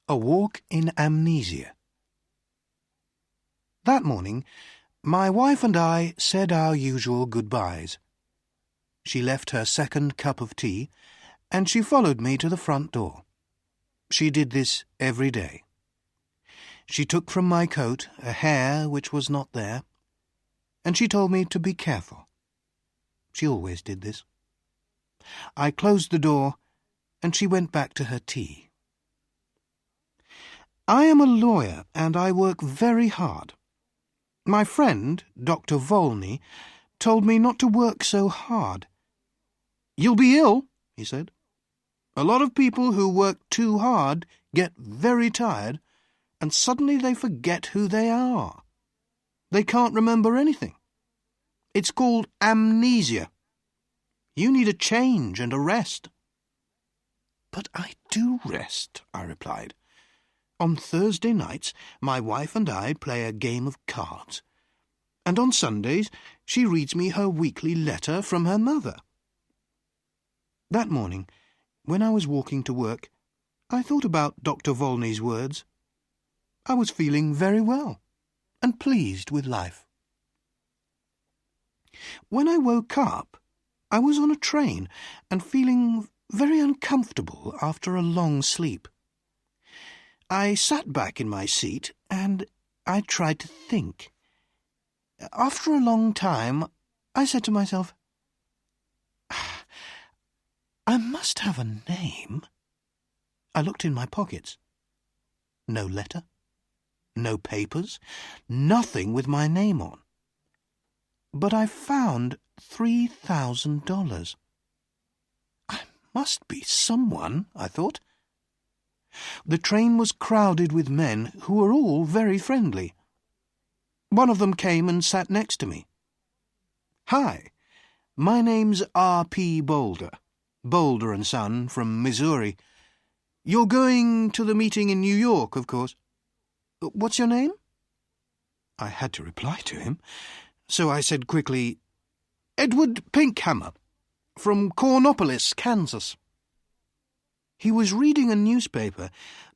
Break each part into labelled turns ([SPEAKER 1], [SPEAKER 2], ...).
[SPEAKER 1] A walk in amnesia. That morning, my wife and I said our usual goodbyes. She left her second cup of tea, and she followed me to the front door. She did this every day. She took from my coat a hair which was not there, and she told me to be careful. She always did this. I closed the door, and she went back to her tea. I am a lawyer, and I work very hard. My friend, Dr. Volney, told me not to work so hard. "You'll be ill," he said. "A lot of people who work too hard get very tired, and suddenly they forget who they are. They can't remember anything. It's called amnesia. You need a change and a rest." "But I do rest," I replied. "On Thursday nights, my wife and I play a game of cards, and on Sundays she reads me her weekly letter from her mother." That morning, when I was walking to work, I thought about Dr. Volney's words. I was feeling very well and pleased with life. When I woke up, I was on a train and feeling very uncomfortable after a long sleep. I sat back in my seat and I tried to think. After a long time, I said to myself, "I must have a name." I looked in my pockets. No letter, no papers, nothing with my name on. But I found $3,000. I must be someone, I thought. The train was crowded with men who were all very friendly. One of them came and sat next to me. "Hi, my name's R.P. Boulder, Boulder & Son from Missouri. You're going to the meeting in New York, of course. What's your name?" I had to reply to him, so I said quickly, "Edward Pinkhammer, from Cornopolis, Kansas." He was reading a newspaper,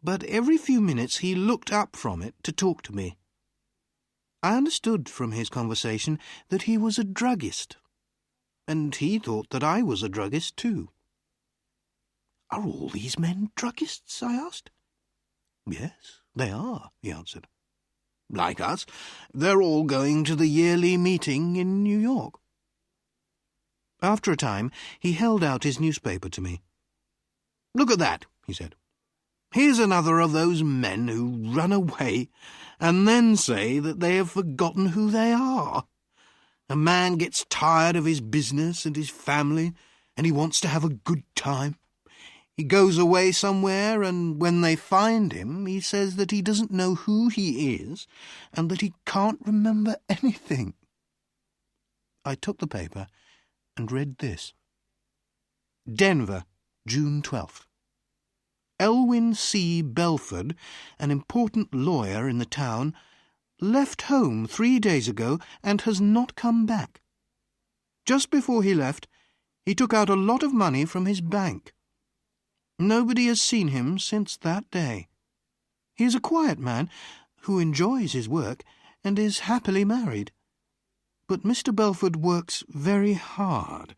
[SPEAKER 1] but every few minutes he looked up from it to talk to me. I understood from his conversation that he was a druggist, and he thought that I was a druggist too. "Are all these men druggists?" I asked. "Yes, they are," he answered. "Like us, they're all going to the yearly meeting in New York." After a time, he held out his newspaper to me. "Look at that," he said. "Here's another of those men who run away and then say that they have forgotten who they are. A man gets tired of his business and his family, and he wants to have a good time. He goes away somewhere, and when they find him, he says that he doesn't know who he is and that he can't remember anything." I took the paper and read this. "Denver, June 12th. Elwyn C. Belford, an important lawyer in the town, left home 3 days ago and has not come back. Just before he left, he took out a lot of money from his bank. Nobody has seen him since that day. He is a quiet man who enjoys his work and is happily married. But Mr. Belford works very hard,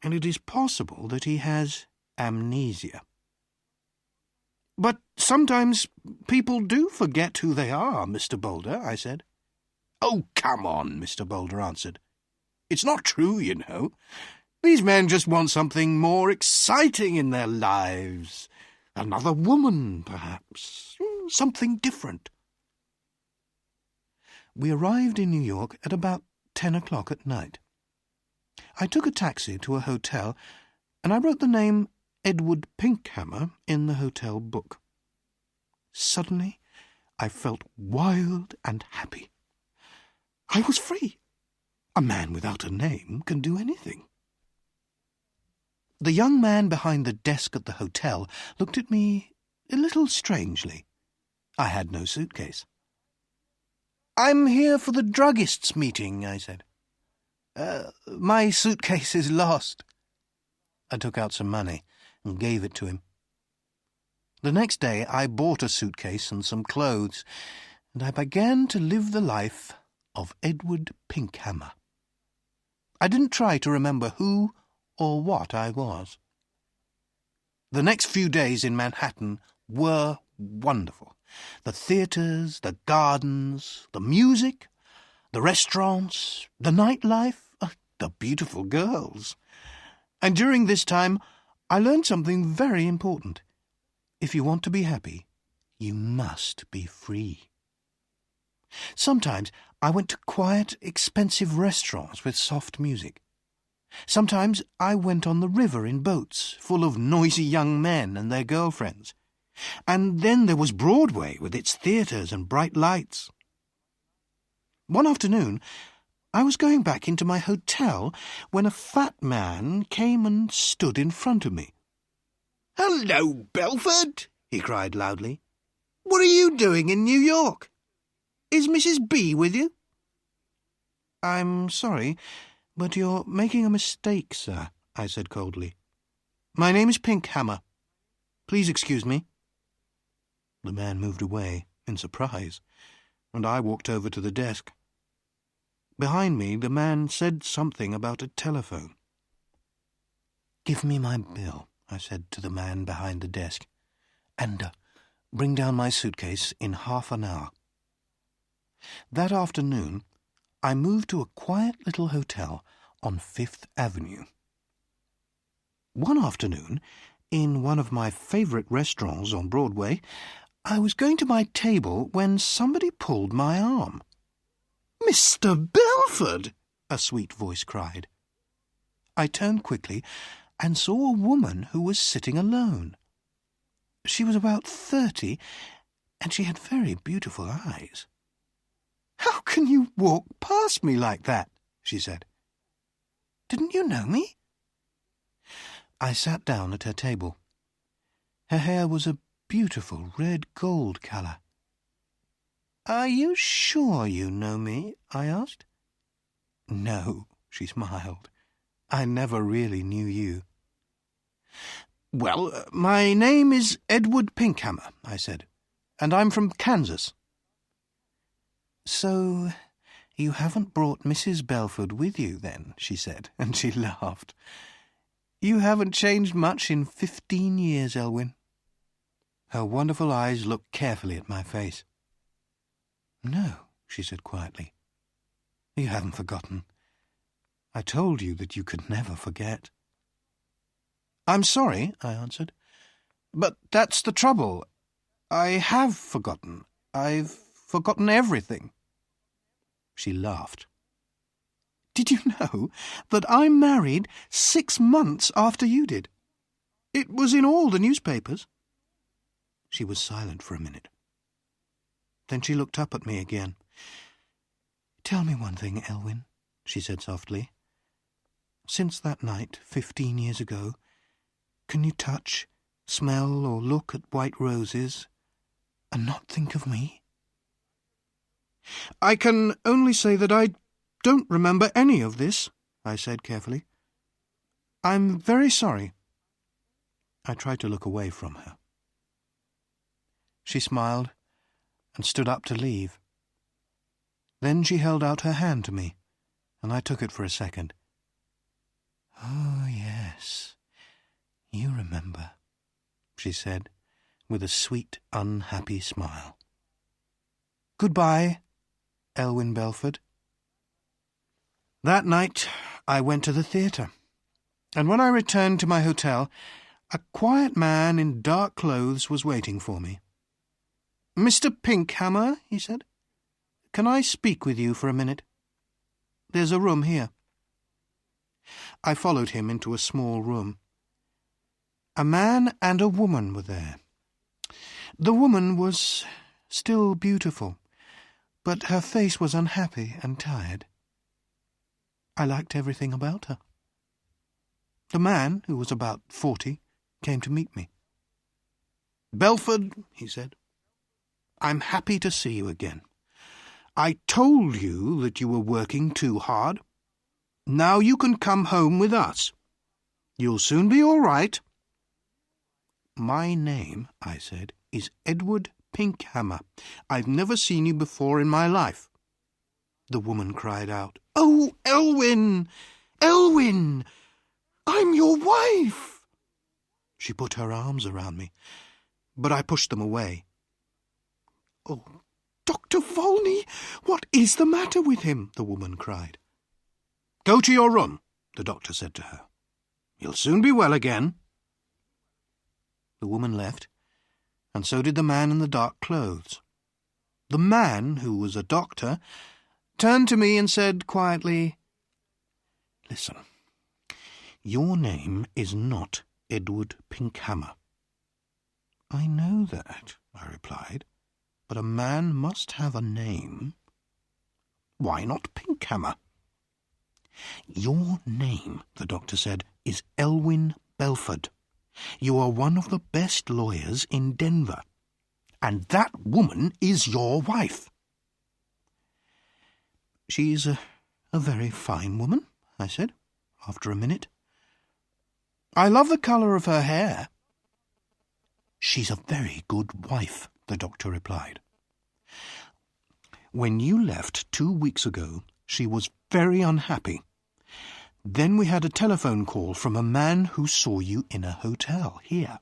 [SPEAKER 1] and it is possible that he has amnesia." "But sometimes people do forget who they are, Mr. Boulder," I said. "Oh, come on," Mr. Boulder answered. "It's not true, you know. These men just want something more exciting in their lives. Another woman, perhaps. Something different." We arrived in New York at about 10 o'clock at night. I took a taxi to a hotel, and I wrote the name Edward Pinkhammer in the hotel book. Suddenly, I felt wild and happy. I was free. A man without a name can do anything. The young man behind the desk at the hotel looked at me a little strangely. I had no suitcase. "I'm here for the druggists' meeting," I said. My suitcase is lost." I took out some money and gave it to him. The next day I bought a suitcase and some clothes, and I began to live the life of Edward Pinkhammer. I didn't try to remember who or what I was. The next few days in Manhattan were wonderful. The theatres, the gardens, the music, the restaurants, the nightlife, the beautiful girls. And during this time, I learned something very important. If you want to be happy, you must be free. Sometimes I went to quiet, expensive restaurants with soft music. Sometimes I went on the river in boats full of noisy young men and their girlfriends. And then there was Broadway with its theatres and bright lights. One afternoon, I was going back into my hotel when a fat man came and stood in front of me. "Hello, Belford," he cried loudly. "What are you doing in New York? Is Mrs. B with you?" "I'm sorry, but you're making a mistake, sir," I said coldly. "My name is Pinkhammer. Please excuse me." The man moved away in surprise, and I walked over to the desk. Behind me, the man said something about a telephone. "Give me my bill," I said to the man behind the desk, "and bring down my suitcase in half an hour." That afternoon, I moved to a quiet little hotel on Fifth Avenue. One afternoon, in one of my favourite restaurants on Broadway, I was going to my table when somebody pulled my arm. "Mr. Belford!" a sweet voice cried. I turned quickly and saw a woman who was sitting alone. She was about 30, and she had very beautiful eyes. "How can you walk past me like that?" she said. "Didn't you know me?" I sat down at her table. Her hair was a beautiful red-gold colour. "Are you sure you know me?" I asked. "No," she smiled. "I never really knew you." "Well, my name is Edward Pinkhammer," I said, "and I'm from Kansas." "So you haven't brought Mrs. Belford with you, then?" she said, and she laughed. "You haven't changed much in 15 years, Elwyn." Her wonderful eyes looked carefully at my face. "No," she said quietly. "You haven't forgotten. I told you that you could never forget." "I'm sorry," I answered, "but that's the trouble. I have forgotten. I've forgotten everything." She laughed. "Did you know that I married 6 months after you did? It was in all the newspapers." She was silent for a minute. Then she looked up at me again. "Tell me one thing, Elwyn," she said softly. "Since that night, 15 years ago, can you touch, smell, or look at white roses and not think of me?" "I can only say that I don't remember any of this," I said carefully. "I'm very sorry." I tried to look away from her. She smiled and stood up to leave. Then she held out her hand to me, and I took it for a second. "Oh, yes, you remember," she said, with a sweet, unhappy smile. "Goodbye, Elwyn Belford." That night I went to the theatre, and when I returned to my hotel, a quiet man in dark clothes was waiting for me. "Mr. Pinkhammer," he said, "can I speak with you for a minute? There's a room here." I followed him into a small room. A man and a woman were there. The woman was still beautiful, but her face was unhappy and tired. I liked everything about her. The man, who was about 40, came to meet me. "Belford," he said, "I'm happy to see you again. I told you that you were working too hard. Now you can come home with us. You'll soon be all right." "My name," I said, "is Edward Pinkhammer. I've never seen you before in my life." The woman cried out, "Oh, Elwyn! Elwyn! I'm your wife!" She put her arms around me, but I pushed them away. "Oh, Dr. Volney, what is the matter with him?" the woman cried. "Go to your room," the doctor said to her. "You'll soon be well again." The woman left, and so did the man in the dark clothes. The man, who was a doctor, turned to me and said quietly, "Listen, your name is not Edward Pinkhammer." "I know that," I replied, "but a man must have a name." "Why not Pinkhammer?" "Your name," the doctor said, "is Elwyn Belford. You are one of the best lawyers in Denver, and that woman is your wife." "She's a very fine woman," I said, after a minute. "I love the colour of her hair." "She's a very good wife," the doctor replied. "When you left 2 weeks ago, she was very unhappy. Then we had a telephone call from a man who saw you in a hotel here."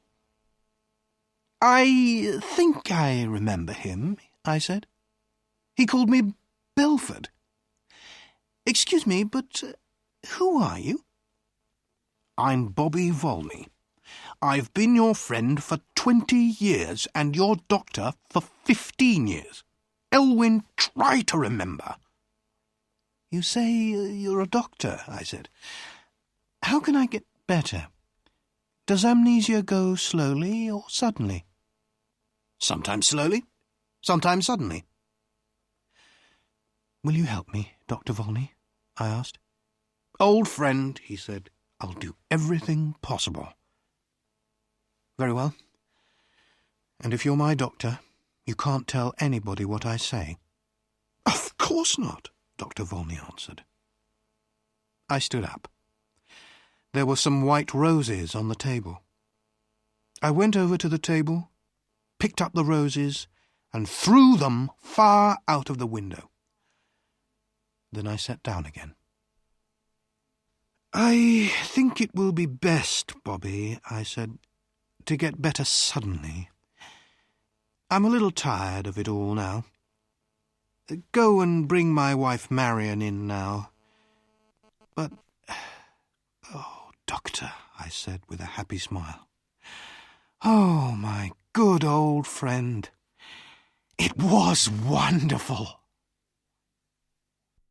[SPEAKER 1] "I think I remember him," I said. "He called me Belford. Excuse me, but who are you?" "I'm Bobby Volney. I've been your friend for 20 years and your doctor for 15 years. Elwyn, try to remember." "You say you're a doctor," I said. "How can I get better? Does amnesia go slowly or suddenly?" "Sometimes slowly, sometimes suddenly." "Will you help me, Dr. Volney?" I asked. "Old friend," he said, "I'll do everything possible." "Very well. And if you're my doctor, you can't tell anybody what I say?" "Of course not," Dr. Volney answered. I stood up. There were some white roses on the table. I went over to the table, picked up the roses, and threw them far out of the window. Then I sat down again. "I think it will be best, Bobby," I said, "to get better suddenly. I'm a little tired of it all now. Go and bring my wife Marion in now." "But, oh, Doctor," I said with a happy smile. "Oh, my good old friend. It was wonderful."